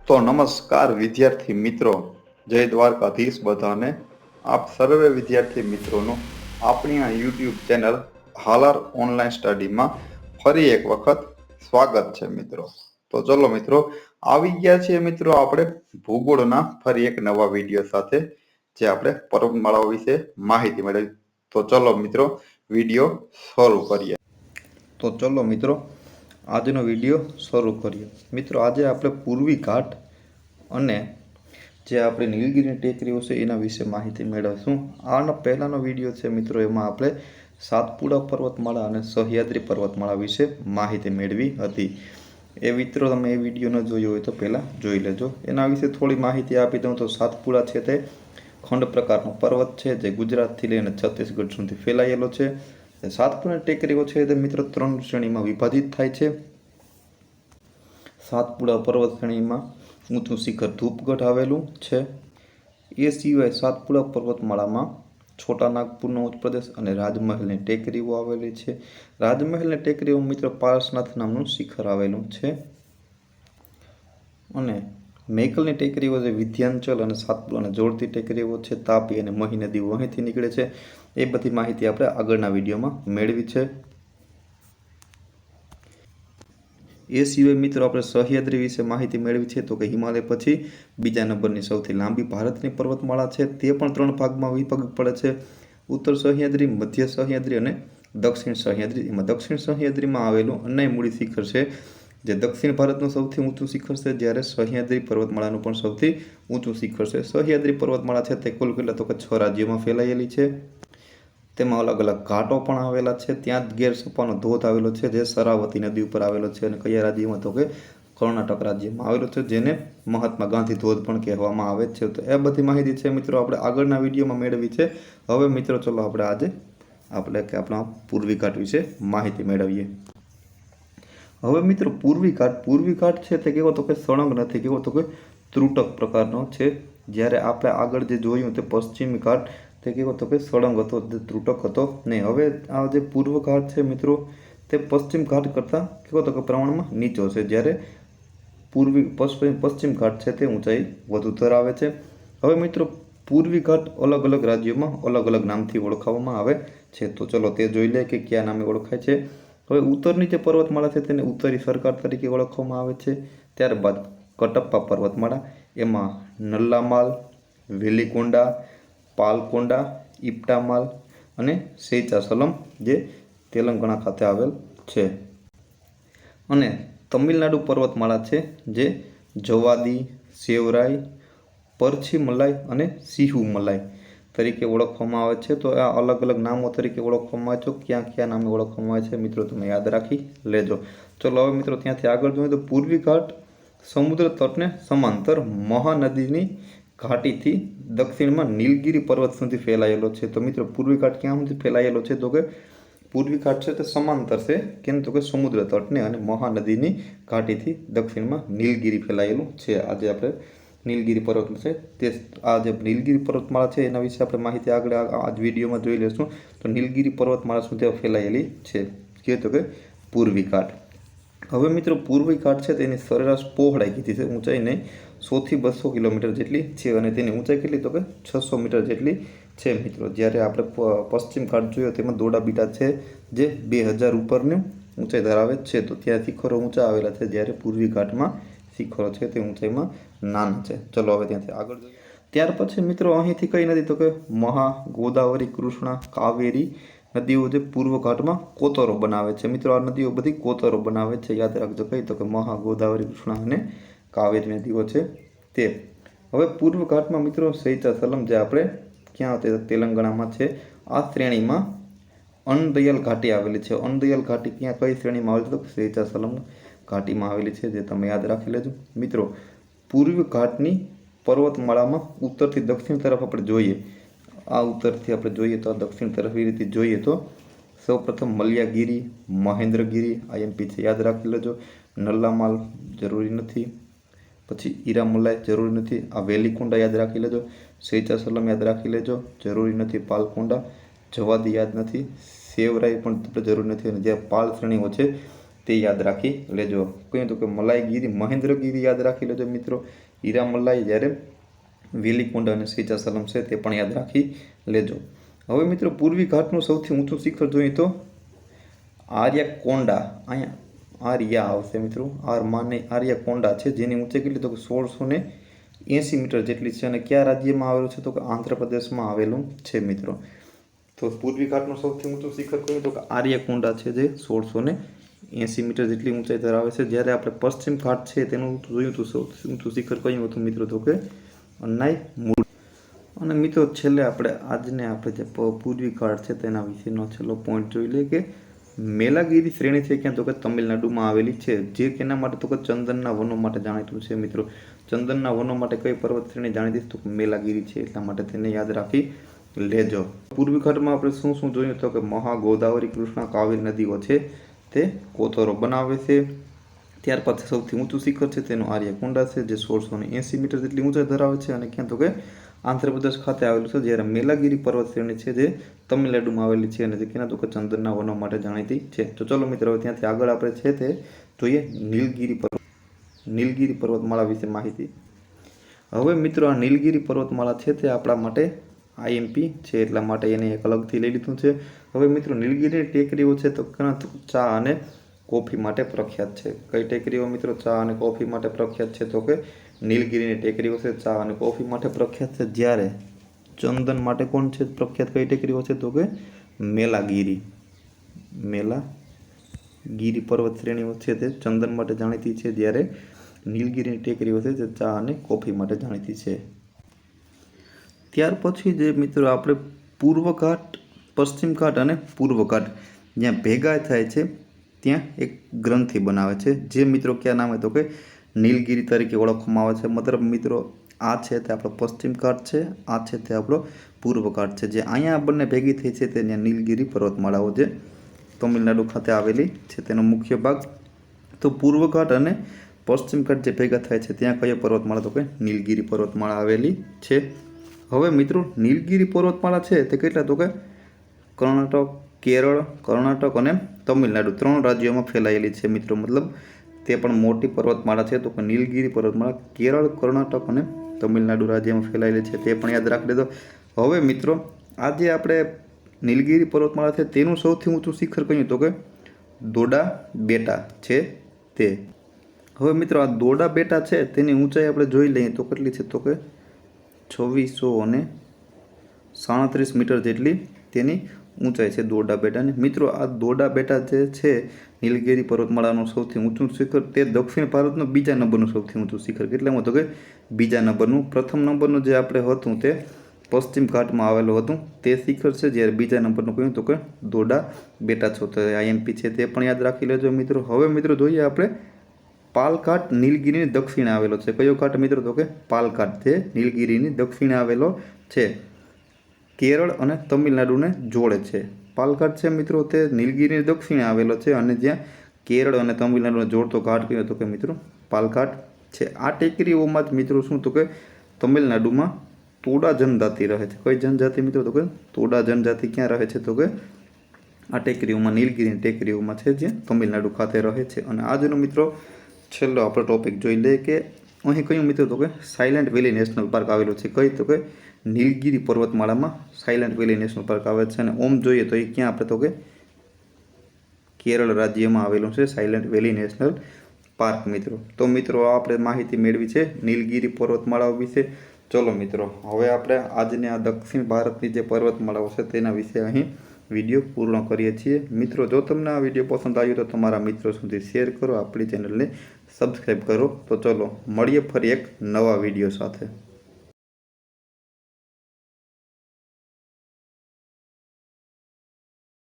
તો નમસ્કાર વિદ્યાર્થી મિત્રો, જય દ્વારકાધીશ બધાને. આપ સર્વે વિદ્યાર્થી મિત્રોનું આપણી આ યુટ્યુબ ચેનલ હાલાર ઓનલાઈન સ્ટડીમાં ફરી એક વખત સ્વાગત છે મિત્રો. તો ચલો મિત્રો, આવી ગયા છીએ મિત્રો આપણે ભૂગોળના ફરી એક નવા વિડીયો સાથે, જે આપણે પર્વતમાળાઓ વિશે માહિતી મેળવી. તો ચલો મિત્રો, વિડીયો શરૂ કરીએ. તો ચલો મિત્રો, આજનો વિડીયો શરૂ કરીએ. મિત્રો, આજે આપણે પૂર્વી ઘાટ અને જે આપણે નીલગિરી ટેકરીઓ છે એના વિશે માહિતી મેળવીશું. આનો પહેલાનો વિડીયો છે મિત્રો, એમાં આપણે સાતપુડા પર્વતમાળા અને સહ્યાદ્રી પર્વતમાળા વિશે માહિતી મેળવી હતી. એ મિત્રો, તમે એ વિડીયો ન જોયો હોય તો પહેલાં જોઈ લેજો. એના વિશે થોડી માહિતી આપી દઉં તો સાતપુડા છે તે ખંડ પ્રકારનો પર્વત છે, જે ગુજરાતથી લઈને છત્તીસગઢ સુધી ફેલાયેલો છે. સાતપુડા ટેકરીઓ છે તે મિત્રો 3 શ્રેણીમાં વિભાજિત થાય છે. સાતપુડા પર્વત શ્રેણીમાં ઊંચું શિખર ધૂપગઢ આવેલું છે. એ સિવાય સાતપુડા પર્વતમાળામાં છોટા નાગપુરનો ઉચ્ચ પ્રદેશ અને રાજમહેલની ટેકરીઓ આવેલી છે. રાજમહેલની ટેકરીઓ મિત્રો પારસનાથ નામનું શિખર આવેલું છે. અને મેકલની ટેકરીઓ જે વિધ્યાંચલ અને સાતપુડાને જોડતી ટેકરીઓ છે, તાપી અને મહી નદી અહીંથી નીકળે છે. એ બધી માહિતી આપણે આગળના વિડીયોમાં મેળવી છે. એ સિવાય મિત્રો આપણે સહ્યાદ્રી વિશે માહિતી મેળવી છે. તો કે હિમાલય પછી બીજા નંબરની સૌથી લાંબી ભારતની પર્વતમાળા છે. તે પણ 3 ભાગમાં વિભાગ પડે છે: ઉત્તર સહ્યાદ્રી, મધ્ય સહ્યાદ્રી અને દક્ષિણ સહ્યાદ્રી. એમાં દક્ષિણ સહ્યાદ્રીમાં આવેલું અન્નાઈમુડી શિખર છે, જે દક્ષિણ ભારતનું સૌથી ઊંચું શિખર છે, જ્યારે સહ્યાદ્રી પર્વતમાળાનું પણ સૌથી ઊંચું શિખર છે. સહ્યાદ્રી પર્વતમાળા છે તે કુલ કેટલા તો કે 6 રાજ્યોમાં ફેલાયેલી છે. તેમાં અલગ અલગ ઘાટો પણ આવેલા છે. ત્યાં જ ગેરસપાનો ધોધ આવેલો છે, જે શરાવતી નદી ઉપર આવેલો છે. અને કયા રાજ્યમાં તો કે કર્ણાટક રાજ્યમાં આવેલો છે, જેને મહાત્મા ગાંધી ધોધ પણ કહેવામાં આવે છે. તો એ બધી માહિતી છે મિત્રો આપણે આગળના વિડીયોમાં મેળવી છે. હવે મિત્રો ચલો આપણે આજે આપણા પૂર્વી ઘાટ વિશે માહિતી મેળવીએ. હવે મિત્રો પૂર્વી ઘાટ છે તે કેવો તો કે સળંગ નથી, કેવો તો કે ત્રુટક પ્રકારનો છે. જ્યારે આપણે આગળ જે જોયું તે પશ્ચિમી ઘાટ તે કેવો તો કે સળંગ હતો, ત્રુટક હતો નહીં. હવે આ જે પૂર્વ ઘાટ છે મિત્રો, તે પશ્ચિમ ઘાટ કરતાં કેવો તો કે પ્રમાણમાં નીચો છે, જ્યારે પશ્ચિમ ઘાટ છે તે ઊંચાઈ વધુ ધરાવે છે. હવે મિત્રો પૂર્વી ઘાટ અલગ અલગ રાજ્યોમાં અલગ અલગ નામથી ઓળખાવવામાં આવે છે. તો ચલો તે જોઈ લે કે કયા નામે ઓળખાય છે. હવે ઉત્તરની જે પર્વતમાળા છે તેને ઉત્તરી સરકાર તરીકે ઓળખવામાં આવે છે. ત્યારબાદ કટપ્પા પર્વતમાળા, એમાં નલ્લામાલ, વેલિકોંડા, પાલકોંડા, ઇપ્ટામાલ અને શેચાસલમ, જે તેલંગાણા ખાતે આવેલ છે. અને તમિલનાડુ પર્વતમાળા છે, જે જવાદી, સેવરાઈ, પરછીમલાઈ અને સિહુમલાઈ તરીકે ઓળખવામાં આવે છે. તો આ અલગ અલગ નામો તરીકે ઓળખવામાં આવે છે. ક્યાં ક્યાં નામે ઓળખવામાં આવે છે મિત્રો તમે યાદ રાખી લેજો. ચલો હવે મિત્રો ત્યાંથી આગળ જોઈએ તો પૂર્વી ઘાટ સમુદ્ર તટને સમાંતર મહાનદીની ઘાટીથી દક્ષિણમાં નીલગિરી પર્વત સુધી ફેલાયેલો છે. તો મિત્રો પૂર્વી ઘાટ ક્યાં સુધી ફેલાયેલો છે તો કે પૂર્વી ઘાટ છે તે સમાંતર છે, કેમ તો કે સમુદ્ર તટને અને મહાનદીની ઘાટીથી દક્ષિણમાં નીલગિરી ફેલાયેલું છે. આજે આપણે નીલગિરી પર્વત છે તે આ જે નીલગિરી પર્વતમાળા છે એના વિશે આપણે માહિતી આગળ આ વિડીયોમાં જોઈ લઈશું. તો નીલગિરી પર્વતમાળા સુધી ફેલાયેલી છે, કે તો કે પૂર્વી ઘાટ. હવે મિત્રો પૂર્વી ઘાટ છે તેની સરેરાશ પહોળાઈ કીધી છે, ઊંચાઈ નહીં, 100 થી 200 કિલોમીટર જેટલી છે. અને તેની ઊંચાઈ કેટલી તો કે 600 મીટર જેટલી છે મિત્રો. જ્યારે આપણે પશ્ચિમ ઘાટ જોયો તેમાં દોડાબીટા છે, જે 2000 ઉપરની ઊંચાઈ ધરાવે છે. તો ત્યાં શિખરો ઊંચા આવેલા છે, જ્યારે પૂર્વી ઘાટમાં શિખરો છે તે ઊંચાઈમાં નાના છે. ચલો હવે ત્યાંથી આગળ જોઈએ. ત્યાર પછી મિત્રો અહીંથી કઈ નદી તો કે મહા, ગોદાવરી, કૃષ્ણા, કાવેરી નદીઓ જે પૂર્વ ઘાટમાં કોતરો બનાવે છે. મિત્રો આ નદીઓ બધી કોતરો બનાવે છે, યાદ રાખજો. કઈ તો કે મહા, ગોદાવરી, કૃષ્ણા અને કાવેરી નદીઓ છે તે. હવે પૂર્વ ઘાટમાં મિત્રો શેચાસલમ, જે આપણે ક્યાં તેલંગાણામાં છે, આ શ્રેણીમાં અનદયાલ ઘાટી આવેલી છે. અનદયાલ ઘાટી ક્યાં કઈ શ્રેણીમાં આવેલી તો શેચાસલમ ઘાટીમાં આવેલી છે, જે તમે યાદ રાખી લેજો મિત્રો. પૂર્વ ઘાટની પર્વતમાળામાં ઉત્તરથી દક્ષિણ તરફ આપણે જોઈએ, આ ઉત્તરથી આપણે જોઈએ તો આ દક્ષિણ તરફ એ રીતે જોઈએ તો સૌપ્રથમ મલ્યાગીરી, મહેન્દ્રગીરી IMP છે, યાદ રાખી લેજો. નલ્લામાલ જરૂરી નથી, પછી ઈરામલાઈ જરૂરી નથી. આ વેલિકોંડા યાદ રાખી લેજો. શેચાસલમ યાદ રાખી લેજો, જરૂરી નથી. પાલકોંડા, જવાદી યાદ નથી. સેવરાઈ પણ જરૂરી નથી. અને જે પાલ શ્રેણીઓ છે તે યાદ રાખી લેજો. કહ્યું તો કે મલાઈગીરી, મહેન્દ્રગીરી યાદ રાખી લેજો મિત્રો. હીરામલાઈ, જ્યારે વેલીકુંડ અને સીચાસલમ છે તે પણ યાદ રાખી લેજો. હવે મિત્રો પૂર્વી ઘાટનું સૌથી ઊંચું શિખર જોઈએ તો આર્યાકોંડા, અહીંયા આર્યા આવશે મિત્રો, આર્યાકોંડા છે, જેની ઊંચાઈ કેટલી તો કે 1680 મીટર જેટલી છે. અને કયા રાજ્યમાં આવેલું છે તો કે આંધ્રપ્રદેશમાં આવેલું છે મિત્રો. તો પૂર્વી ઘાટનું સૌથી ઊંચું શિખર કયું તો કે આર્યાકોંડા છે, જે 1680 મીટર જેટલી ઊંચાઈ ધરાવે છે. જ્યારે આપણે પશ્ચિમ ઘાટ છે તેનું જોયું તો સૌથી ઊંચું શિખર કયું હતું મિત્રો તો કે અન્નાઈમુડી. અને મિત્રો છેલ્લે આપણે જે પૂર્વી ઘાટ છે તેના વિશેનો છેલ્લો પોઈન્ટ જોઈ લઈએ કે મેલાગીરી શ્રેણી છે ક્યાં તો કે તમિલનાડુમાં આવેલી છે, જે કેના માટે તો કે ચંદનના વનો માટે જાણીતું છે મિત્રો. ચંદનના વનો માટે કઈ પર્વત શ્રેણી જાણીતી તો મેલાગીરી છે, એટલા માટે તેને યાદ રાખી લેજો. પૂર્વી ઘાટમાં આપણે શું શું જોયું તો કે મહા, ગોદાવરી, કૃષ્ણા, કાવેરી નદીઓ છે તે કોતરો બનાવે છે. ત્યારબાદ સૌથી ઊંચું શિખર છે તેનું આર્યાકોંડા છે, જે 1680 મીટર જેટલી ઊંચાઈ ધરાવે છે અને ક્યાં તો કે આંધ્રપ્રદેશ ખાતે આવેલું છે. જ્યારે મેલાગીરી પર્વત શ્રેણી છે જે તમિલનાડુમાં આવેલી છે અને જે કેના તો કે ચંદનના વનો માટે જાણીતી છે. તો ચલો મિત્રો હવે ત્યાંથી આગળ આપણે છે તે જોઈએ નીલગિરી પર્વતમાળા વિશે માહિતી. હવે મિત્રો આ નીલગિરી પર્વતમાળા છે તે આપણા માટે આઈએમપી છે, એટલા માટે એને એક અલગથી લઈ લીધું છે. હવે મિત્રો નીલગિરી ટેકરીઓ છે તો ચા અને કોફી માટે પ્રખ્યાત છે. કઈ ટેકરીઓ મિત્રો ચા અને કોફી માટે પ્રખ્યાત છે તો કે નીલગિરીની ટેકરીઓ છે ચા અને કોફી માટે પ્રખ્યાત છે. જ્યારે ચંદન માટે કોણ છે પ્રખ્યાત, કઈ ટેકરીઓ છે તો કે મેલાગીરી પર્વત શ્રેણીઓ છે તે ચંદન માટે જાણીતી છે. જ્યારે નીલગિરીની ટેકરીઓ છે તે ચા અને કોફી માટે જાણીતી છે. ત્યાર પછી જે મિત્રો આપણે પૂર્વ ઘાટ, પશ્ચિમ ઘાટ અને પૂર્વ ઘાટ જ્યાં ભેગા થાય છે ત્યાં એક ગ્રંથિ બનાવે છે, જે મિત્રો ક્યાં નામે તો કે નીલગિરી તરીકે ઓળખવામાં આવે છે. મતલબ મિત્રો આ છે તે આપણો પશ્ચિમ ઘાટ છે, આ છે તે આપણો પૂર્વ ઘાટ છે. જે અહીંયા બંને ભેગી થઈ છે તે નીલગિરી પર્વતમાળાઓ જે તમિલનાડુ ખાતે આવેલી છે તેનો મુખ્ય ભાગ. તો પૂર્વ ઘાટ અને પશ્ચિમ ઘાટ જે ભેગા થાય છે ત્યાં કયો પર્વતમાળા તો કે નીલગિરી પર્વતમાળા આવેલી છે. હવે મિત્રો નીલગિરી પર્વતમાળા છે તે કેટલા તો કે કર્ણાટક, કેરળ, કર્ણાટક અને તમિલનાડુ 3 રાજ્યોમાં ફેલાયેલી છે મિત્રો. મતલબ તે પણ મોટી પર્વતમાળા છે. તો કે નીલગિરી પર્વતમાળા કેરળ, કર્ણાટક અને તમિલનાડુ રાજ્યમાં ફેલાયેલી છે, તે પણ યાદ રાખી લેજો. હવે મિત્રો આજે આપણે નીલગિરી પર્વતમાળા છે તેનું સૌથી ઊંચું શિખર કયું તો કે દોડા બેટા છે તે. હવે મિત્રો આ દોડા બેટા છે તેની ઊંચાઈ આપણે જોઈ લઈએ તો કેટલી છે તો કે 2637 મીટર જેટલી તેની ઊંચાઈ છે દોડા બેટાની. મિત્રો આ દોડા બેટા જે છે નીલગિરી પર્વતમાળાનું સૌથી ઊંચું શિખર, તે દક્ષિણ ભારતનું બીજા નંબરનું સૌથી ઊંચું શિખર. કેટલામાં તો કે બીજા નંબરનું. પ્રથમ નંબરનું જે આપણે હતું તે પશ્ચિમ ઘાટમાં આવેલું હતું તે શિખર છે, જ્યારે બીજા નંબરનું કહ્યું તો કે દોડા બેટા છો. તો આઈએમપી છે તે પણ યાદ રાખી લેજો મિત્રો. હવે મિત્રો જોઈએ આપણે પાલઘાટ નીલગિરીની દક્ષિણે આવેલો છે. કયો ઘાટ મિત્રો તો કે પાલઘાટ, જે નીલગિરીની દક્ષિણે આવેલો છે, કેરળ અને તમિલનાડુને જોડે છે. પાલઘાટ છે મિત્રો તે નીલગિરીની દક્ષિણે આવેલો છે અને જ્યાં કેરળ અને તમિલનાડુને જોડતો ઘાટ કયો તો કે મિત્રો પાલઘાટ છે. આ ટેકરીઓમાં જ મિત્રો શું તો કે તમિલનાડુમાં તોડા જનજાતિ રહે છે. કઈ જનજાતિ મિત્રો તો કે તોડા જનજાતિ ક્યાં રહે છે તો કે આ ટેકરીઓમાં, નીલગિરીની ટેકરીઓમાં છે, જે તમિલનાડુ ખાતે રહે છે. અને આજનો મિત્રો છેલ્લો આપણો ટોપિક જોઈ લે કે અહીં કયું મિત્રો તો કે સાયલેન્ટ વેલી નેશનલ પાર્ક આવેલું છે. કઈ તો કે નીલગિરી પર્વતમાળામાં સાયલેન્ટ વેલી નેશનલ પાર્ક આવે છે. અને ઓમ જોઈએ તો એ ક્યાં આપણે તો કે કેરળ રાજ્યમાં આવેલું છે સાયલેન્ટ વેલી નેશનલ પાર્ક મિત્રો. તો મિત્રો આપણે માહિતી મેળવી છે નીલગિરી પર્વતમાળાઓ વિશે. ચલો મિત્રો હવે આપણે આજની આ દક્ષિણ ભારતની જે પર્વતમાળાઓ છે તેના વિશે અહીં વિડીયો પૂર્ણ કરીએ છીએ. મિત્રો જો તમને આ વિડીયો પસંદ આવ્યો તો તમારા મિત્રો સુધી શેર કરો, આપણી ચેનલને સબસ્ક્રાઈબ કરો. તો ચલો મળીએ ફરી એક નવા વિડીયો સાથે.